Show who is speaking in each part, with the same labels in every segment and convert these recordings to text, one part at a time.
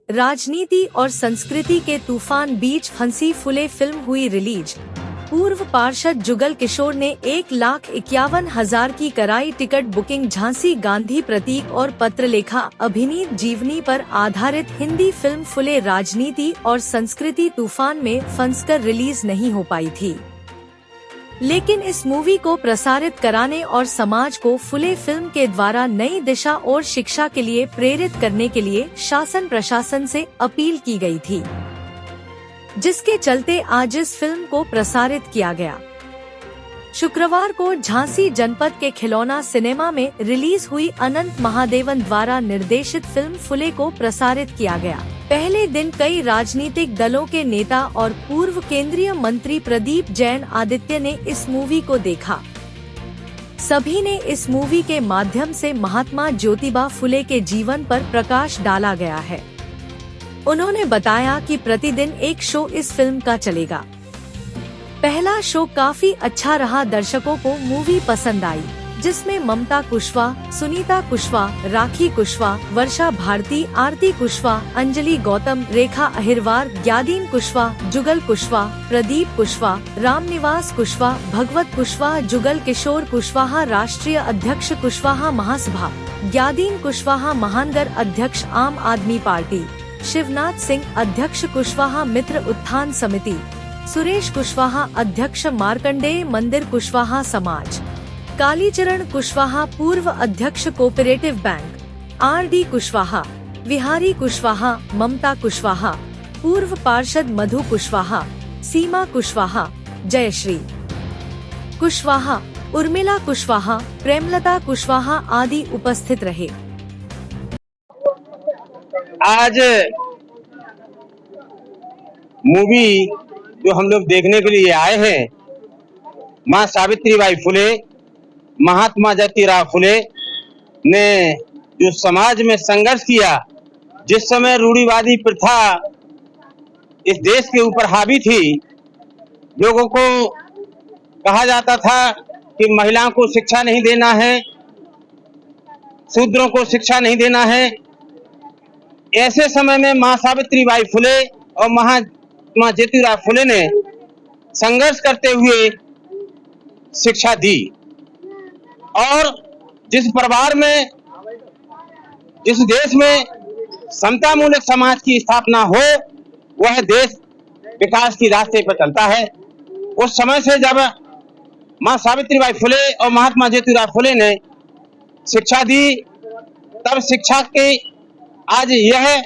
Speaker 1: राजनीति और संस्कृति के तूफान बीच फंसी फुले फिल्म हुई रिलीज। पूर्व पार्षद जुगल किशोर ने 1,51,000 की कराई टिकट बुकिंग। झांसी गांधी प्रतीक और पत्रलेखा अभिनीत जीवनी पर आधारित हिंदी फिल्म फुले राजनीति और संस्कृति तूफान में फंसकर रिलीज नहीं हो पाई थी, लेकिन इस मूवी को प्रसारित कराने और समाज को फुले फिल्म के द्वारा नई दिशा और शिक्षा के लिए प्रेरित करने के लिए शासन प्रशासन से अपील की गई थी, जिसके चलते आज इस फिल्म को प्रसारित किया गया। शुक्रवार को झांसी जनपद के खिलौना सिनेमा में रिलीज हुई अनंत महादेवन द्वारा निर्देशित फिल्म फुले को प्रसारित किया गया। पहले दिन कई राजनीतिक दलों के नेता और पूर्व केंद्रीय मंत्री प्रदीप जैन आदित्य ने इस मूवी को देखा। सभी ने इस मूवी के माध्यम से महात्मा ज्योतिबा फुले के जीवन पर प्रकाश डाला गया है। उन्होंने बताया कि प्रतिदिन एक शो इस फिल्म का चलेगा। पहला शो काफी अच्छा रहा, दर्शकों को मूवी पसंद आई, जिसमें ममता कुशवाहा, सुनीता कुशवाहा, राखी कुशवाहा, वर्षा भारती, आरती कुशवाहा, अंजलि गौतम, रेखा अहिरवार, ज्ञादीन कुशवाहा, जुगल कुशवाहा, प्रदीप कुशवाहा, रामनिवास कुशवाहा, भगवत कुशवाहा, जुगल किशोर कुशवाहा राष्ट्रीय अध्यक्ष कुशवाहा महासभा, ज्ञादीन कुशवाहा महानगर अध्यक्ष आम आदमी पार्टी, शिवनाथ सिंह अध्यक्ष कुशवाहा मित्र उत्थान समिति, सुरेश कुशवाहा अध्यक्ष मार्कंडेय मंदिर कुशवाहा समाज, कालीचरण कुशवाहा पूर्व अध्यक्ष cooperative bank, R D. Kushwaha, Vihari Kushwaha, Mamta Kushwaha, पूर्व पार्षद मधु कुशवाहा, सीमा कुशवाहा, जयश्री कुशवाहा, उर्मिला कुशवाहा, प्रेमलता कुशवाहा आदि उपस्थित रहे।
Speaker 2: आज मूवी जो हम लोग देखने के लिए आए हैं, माँ सावित्रीबाई फुले, महात्मा ज्योतिराव फुले ने जो समाज में संघर्ष किया, जिस समय रूढ़िवादी प्रथा इस देश के ऊपर हावी थी, लोगों को कहा जाता था कि महिलाओं को शिक्षा नहीं देना है, शूद्रों को शिक्षा नहीं देना है। ऐसे समय में माँ सावित्रीबाई फुले और महात्मा ज्योतिराव फुले ने संघर्ष करते हुए शिक्षा दी, और जिस परिवार में, जिस देश में समतामूलक समाज की स्थापना हो, वह देश विकास की रास्ते पर चलता है। उस समय से जब माँ सावित्रीबाई फुले और महात्मा ज्योतिराव फुले ने शिक्षा दी, तब शिक्षा के आज यह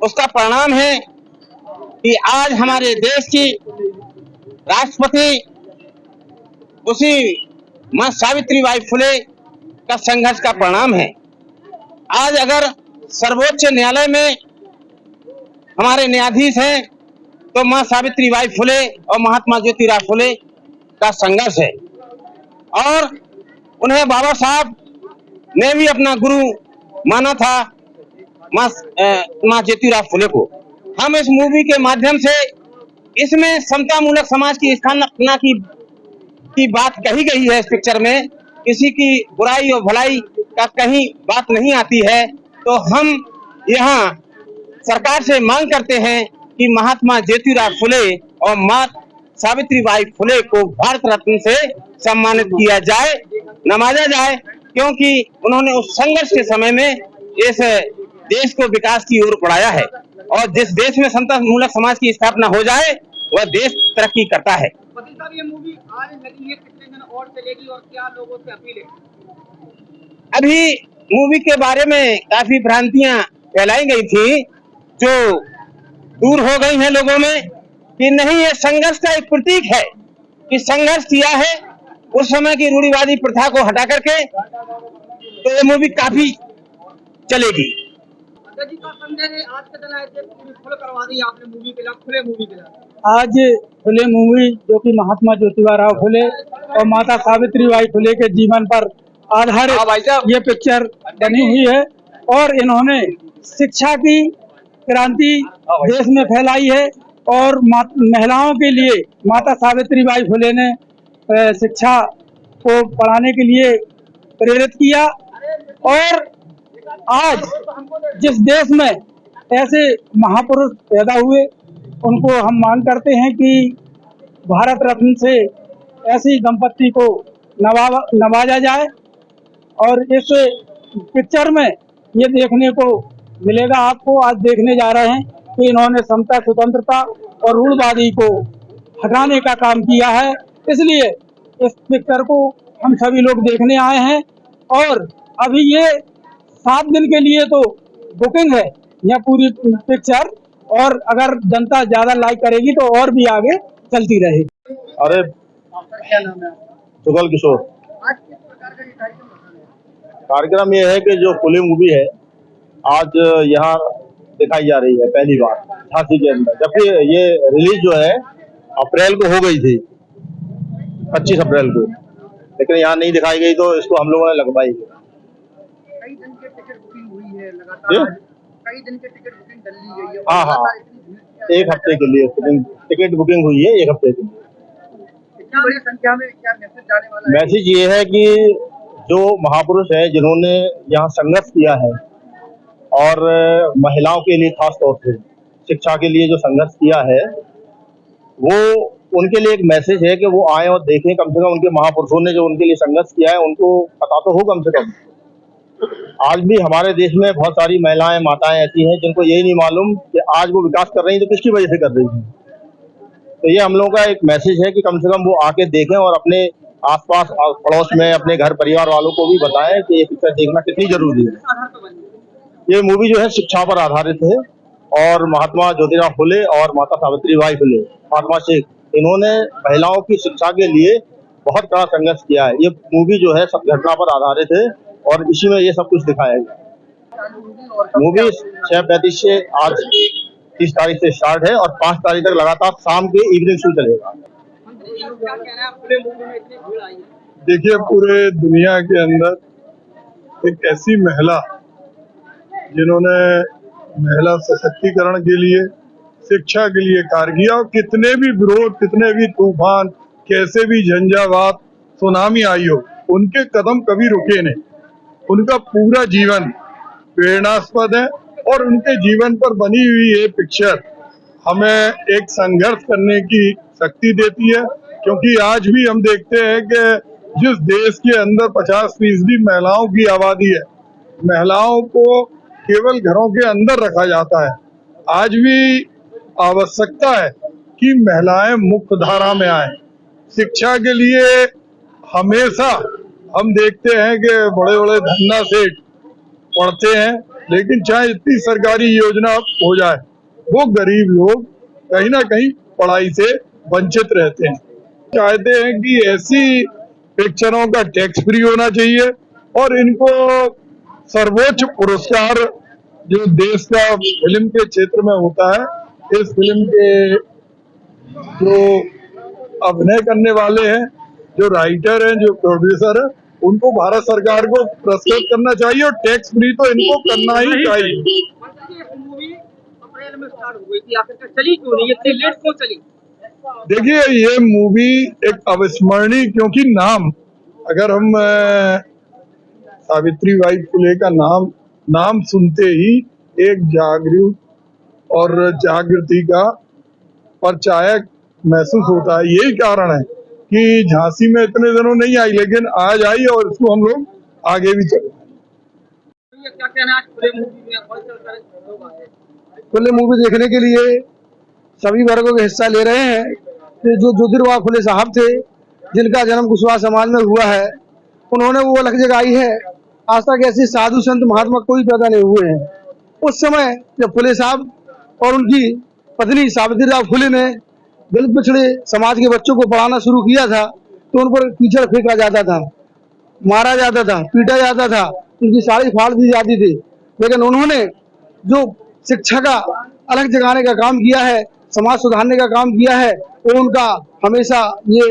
Speaker 2: उसका परिणाम है कि आज हमारे देश की राष्ट्रपति उसी माँ सावित्रीबाई फुले का संघर्ष का परिणाम है। आज अगर सर्वोच्च न्यायालय में हमारे न्यायाधीश हैं, तो माँ सावित्रीबाई फुले और महात्मा ज्योतिराव फुले का संघर्ष है, और उन्हें बाबा साहब ने भी अपना गुरु माना था, माँ ज्योतिराव फुले को। हम इस मूवी के माध्यम से, इसमें समतामूलक समाज की स्थापना की बात कही गई है। इस पिक्चर में किसी की बुराई और भलाई का कहीं बात नहीं आती है। तो हम यहाँ सरकार से मांग करते हैं कि महात्मा ज्योतिराव फुले और माँ सावित्रीबाई फुले को भारत रत्न से सम्मानित किया जाए, नवाजा जाए, क्योंकि उन्होंने उस संघर्ष के समय में इस देश को विकास की ओर बढ़ाया है, और जिस देश में समतामूलक समाज की स्थापना हो जाए, वह देश तरक्की करता है।
Speaker 3: ये मूवी आज लगी है, कितने दिन और चलेगी और क्या लोगों से अपील है?
Speaker 2: अभी मूवी के बारे में काफी भ्रांतियां फैलाई गई थी, जो दूर हो गई हैं लोगों में, कि नहीं, ये संघर्ष का एक प्रतीक है कि संघर्ष किया है उस समय की रूढ़िवादी प्रथा को हटा करके, तो ये मूवी काफी चलेगी।
Speaker 3: जी का संदेश है, आज के दिन आए थे, फुल करवा दी आपने मूवी के लिए, खुले मूवी के लिए।
Speaker 4: आज फुले मूवी जो कि महात्मा ज्योतिबा फुले और माता सावित्रीबाई फुले के जीवन पर आधारित ये पिक्चर बनी हुई है, और इन्होंने शिक्षा की क्रांति देश में फैलाई है, और महिलाओं के लिए माता सावित्रीबाई फुले ने शिक्षा को पढ़ाने के लिए प्रेरित किया। और आज जिस देश में ऐसे महापुरुष पैदा हुए, उनको हम मांग करते हैं कि भारत रत्न से ऐसी दंपत्ति को नवाजा जाए। और इस पिक्चर में ये देखने को मिलेगा, आपको आज देखने जा रहे हैं कि इन्होंने समता, स्वतंत्रता और रूढ़वादी को हटाने का काम किया है। इसलिए इस पिक्चर को हम सभी लोग देखने आए हैं और अभी ये 7 दिन के लिए तो बुकिंग है यह पूरी पिक्चर, और अगर जनता ज्यादा लाइक करेगी तो और भी आगे चलती रहेगी।
Speaker 5: अरे
Speaker 3: क्या नाम है?
Speaker 5: जुगल किशोर।
Speaker 3: आज किस प्रकार का ये कार्यक्रम रखा गया है?
Speaker 5: कार्यक्रम ये है कि जो खुली मूवी है आज यहाँ दिखाई जा रही है पहली बार झांसी के अंदर, जबकि ये रिलीज जो है अप्रैल को हो गई थी, 25 अप्रैल को, लेकिन यहाँ नहीं दिखाई गई तो इसको हम लोगों ने लगवाई।
Speaker 3: कई दिन के टिकट बुकिंग हुई है लगातार, कई दिन के टिकट बुकिंग कर ली गई है।
Speaker 5: हाँ,
Speaker 3: लगातार इतनी भीड़
Speaker 5: एक हफ्ते के लिए टिकट बुकिंग हुई है, एक हफ्ते की।
Speaker 3: इतनी बड़ी संख्या में क्या मैसेज जाने वाला है?
Speaker 5: मैसेज ये है कि जो महापुरुष है जिन्होंने यहाँ संघर्ष किया है और महिलाओं के लिए खास तौर से शिक्षा के लिए जो संघर्ष किया है, वो उनके लिए एक मैसेज है कि वो आए और देखें, कम से कम उनके महापुरुषों ने जो उनके लिए संघर्ष किया है उनको पता तो हो कम से कम। आज भी हमारे देश में बहुत सारी महिलाएं, माताएं ऐसी हैं जिनको यही नहीं मालूम कि आज वो विकास कर रही है तो किसकी वजह से कर रही है। तो ये हम लोगों का एक मैसेज है कि कम से कम वो आके देखें और अपने आसपास पड़ोस में अपने घर परिवार वालों को भी बताएं कि ये पिक्चर देखना कितनी जरूरी है। ये मूवी जो है शिक्षा पर आधारित है और महात्मा ज्योतिराव फुले और माता सावित्रीबाई फुले, महात्मा शेख, इन्होंने महिलाओं की शिक्षा के लिए बहुत बड़ा संघर्ष किया है। ये मूवी जो है सब घटना पर आधारित है और इसी में ये सब कुछ दिखाया गया। मूवी 6:35 से आज 30 तारीख से स्टार्ट है और 5 तारीख तक लगातार शाम के इवनिंग शो चलेगा।
Speaker 3: क्या कहना है, पूरे मूवी में इतनी भीड़ आई है?
Speaker 6: देखिए, पूरे दुनिया के अंदर एक ऐसी महिला जिन्होंने महिला सशक्तिकरण के लिए, शिक्षा के लिए कार्य किया, और कितने भी विरोध, कितने भी तूफान, कैसे भी झंझावात, सुनामी आई हो, उनके कदम कभी रुके नहीं। उनका पूरा जीवन प्रेरणास्पद है और उनके जीवन पर बनी हुई ये पिक्चर हमें एक संघर्ष करने की शक्ति देती है, क्योंकि आज भी हम देखते हैं कि जिस देश के अंदर 50% महिलाओं की आबादी है, महिलाओं को केवल घरों के अंदर रखा जाता है। आज भी आवश्यकता है कि महिलाएं मुख्य धारा में आए। शिक्षा के लिए हमेशा हम देखते हैं कि बड़े बड़े धन्ना सेठ पढ़ते हैं, लेकिन चाहे इतनी सरकारी योजना हो जाए, वो गरीब लोग कहीं ना कहीं पढ़ाई से वंचित रहते हैं। चाहते हैं कि ऐसी पिक्चरों का टैक्स फ्री होना चाहिए और इनको सर्वोच्च पुरस्कार जो देश का फिल्म के क्षेत्र में होता है, इस फिल्म के जो अभिनय करने वाले हैं, जो राइटर हैं, जो प्रोड्यूसर है, उनको भारत सरकार को पुरस्कृत करना चाहिए और टैक्स फ्री तो इनको करना ही चाहिए।
Speaker 3: मूवी अप्रैल में स्टार्ट हो गई थी, आखिरकार चली क्यों नहीं? इतनी लेट क्यों चली?
Speaker 6: देखिए, ये मूवी एक अविस्मरणीय, क्योंकि नाम, अगर हम सावित्रीबाई फुले का नाम सुनते ही एक जागरूक और जागृति का परचायक महसूस होता है। यही कारण है कि झांसी में इतने दिनों नहीं आई, लेकिन आज आई और इसको हम लोग आगे भी चले।
Speaker 3: क्या कहना है, आज खुले मूवी में लोग आए?
Speaker 7: खुले मूवी देखने के लिए सभी वर्गों के हिस्सा ले रहे हैं। कि जो ज्योतिराव फुले साहब थे, जिनका जन्म कुशवाहा समाज में हुआ है, उन्होंने वो अलग जगाई है। आज तक ऐसे साधु संत महात्मा कोई पैदा नहीं हुए हैं। उस समय जब फुले साहब और उनकी पत्नी सावित्रीबाई फुले ने दलित पिछड़े समाज के बच्चों को पढ़ाना शुरू किया था, तो उन पर कीचड़ फेंका जाता था, मारा जाता था, पीटा जाता था, उनकी साड़ी फाड़ दी जाती थी। लेकिन उन्होंने जो शिक्षा का अलग जगाने का काम किया है, समाज सुधारने का काम किया है, वो उनका हमेशा ये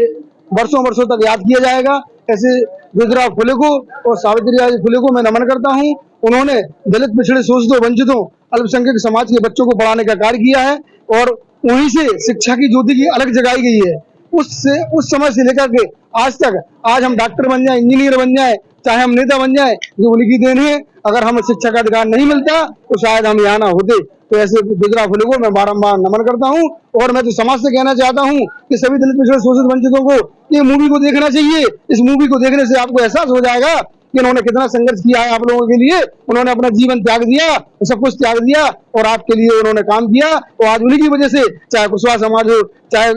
Speaker 7: वर्षों वर्षों तक याद किया जाएगा। ऐसे ज्योतिराव फुले को और सावित्रीबाई फुले को मैं नमन करता हूँ। उन्होंने दलित पिछड़े शोषितों वंचितों अल्पसंख्यक समाज के बच्चों को पढ़ाने का कार्य किया है और वहीं से शिक्षा की ज्योति की अलग जगाई गई है। उस समय से लेकर के आज तक, आज हम डॉक्टर बन जाए, इंजीनियर बन जाए, चाहे हम नेता बन जाए, जो उन्हीं की देन है। अगर हमें शिक्षा का अधिकार नहीं मिलता तो शायद हम यहाँ ना होते। तो ऐसे ज्योतिराव फुले को मैं बारंबार नमन करता हूँ। और मैं तो समाज से कहना चाहता हूँ कि सभी दलित पिछड़े शोषित वंचितों को ये मूवी को देखना चाहिए। इस मूवी को देखने से आपको एहसास हो जाएगा कि इन्होंने कितना संघर्ष किया है आप लोगों के लिए। उन्होंने अपना जीवन त्याग दिया, सब कुछ त्याग दिया और आपके लिए उन्होंने काम किया। और आज उन्हीं की वजह से चाहे कुशवाहा समाज हो, चाहे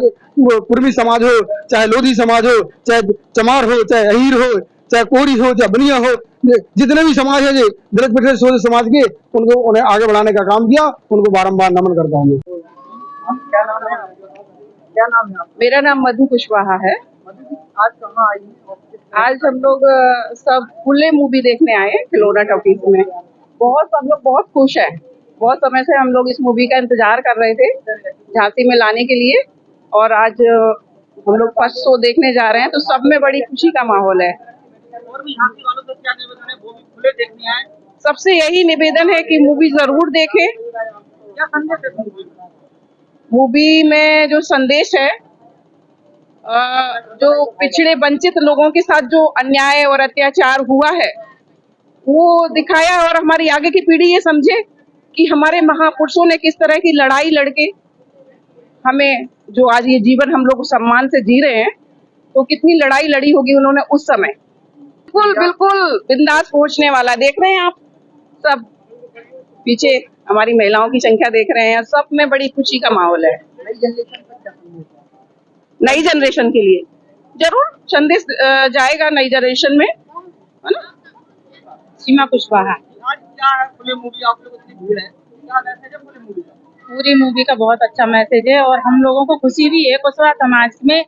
Speaker 7: कुर्मी समाज हो, चाहे लोधी समाज हो, चाहे चमार हो, चाहे अहीर हो, चाहे कोरी हो, चाहे बनिया हो, जितने भी समाज है जो दलित पिछड़े शोषित समाज के, उनको उन्हें आगे बढ़ाने का काम किया। उनको बारंबार नमन करता हूँ।
Speaker 3: क्या नाम है आपका?
Speaker 8: मेरा नाम मधु कुशवाहा है।
Speaker 3: आज कहाँ आई हैं?
Speaker 8: आज हम लोग सब फुले मूवी देखने आए हैं खिलौना टॉकीज में। हम लोग बहुत खुश हैं। बहुत समय से हम लोग इस मूवी का इंतजार कर रहे थे झांसी में लाने के लिए, और आज हम लोग फर्स्ट शो देखने जा रहे हैं, तो सब में बड़ी खुशी का माहौल है।
Speaker 3: और भी झांसी वालों से क्या निवेदन है? वो भी खुले देखने आए।
Speaker 8: सबसे यही निवेदन है कि मूवी जरूर देखें।
Speaker 3: क्या संदेश है मूवी में?
Speaker 8: मूवी में जो संदेश है, जो पिछड़े वंचित लोगों के साथ जो अन्याय और अत्याचार हुआ है वो दिखाया, और हमारी आगे की पीढ़ी ये समझे कि हमारे महापुरुषों ने किस तरह की लड़ाई लड़के हमें जो आज ये जीवन हम लोग सम्मान से जी रहे हैं, तो कितनी लड़ाई लड़ी होगी उन्होंने उस समय। बिल्कुल बिंदास पहुंचने वाला। देख रहे हैं आप सब पीछे हमारी महिलाओं की संख्या देख रहे हैं, सब में बड़ी खुशी का माहौल है। नई जनरेशन के लिए जरूर संदेश जाएगा नई जनरेशन में, है ना। सीमा कुशवाहा।
Speaker 3: आज क्या है खुले मूवी? आप लोग इतनी भीड़ है, क्या मैसेज है खुले मूवी का?
Speaker 9: पूरी मूवी का बहुत अच्छा मैसेज है और हम लोगों को खुशी भी है कुशवाहा समाज में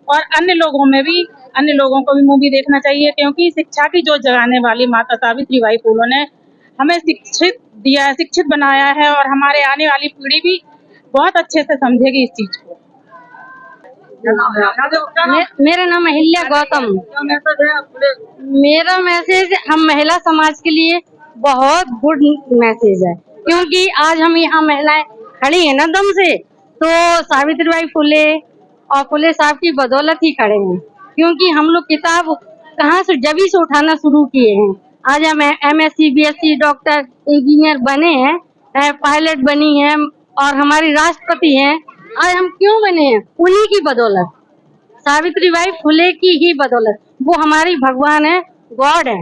Speaker 9: और अन्य लोगों में भी। अन्य लोगों को भी मूवी देखना चाहिए, क्योंकि शिक्षा की जो जगाने वाली माता सावित्रीबाई फुले ने हमें शिक्षित बनाया है, और हमारे आने वाली पीढ़ी भी बहुत अच्छे से समझेगी इस चीज को।
Speaker 10: मेरा नाम अहिल्या गौतम।
Speaker 3: क्या मैसेज है खुले?
Speaker 10: मेरा मैसेज हम महिला समाज के लिए बहुत गुड मैसेज है, क्योंकि आज हम यहाँ महिलाएं खड़ी हैं ना दम से, तो सावित्रीबाई फुले और फुले साहब की बदौलत ही खड़े हैं। क्योंकि हम लोग किताब कहाँ से जब से उठाना शुरू किए हैं, आज हम MSc BSc डॉक्टर इंजीनियर बने हैं, पायलट बनी हैं और हमारी राष्ट्रपति हैं। आज हम क्यों बने हैं? उन्हीं की बदौलत, सावित्रीबाई फुले की ही बदौलत। वो हमारी भगवान है, गॉड है।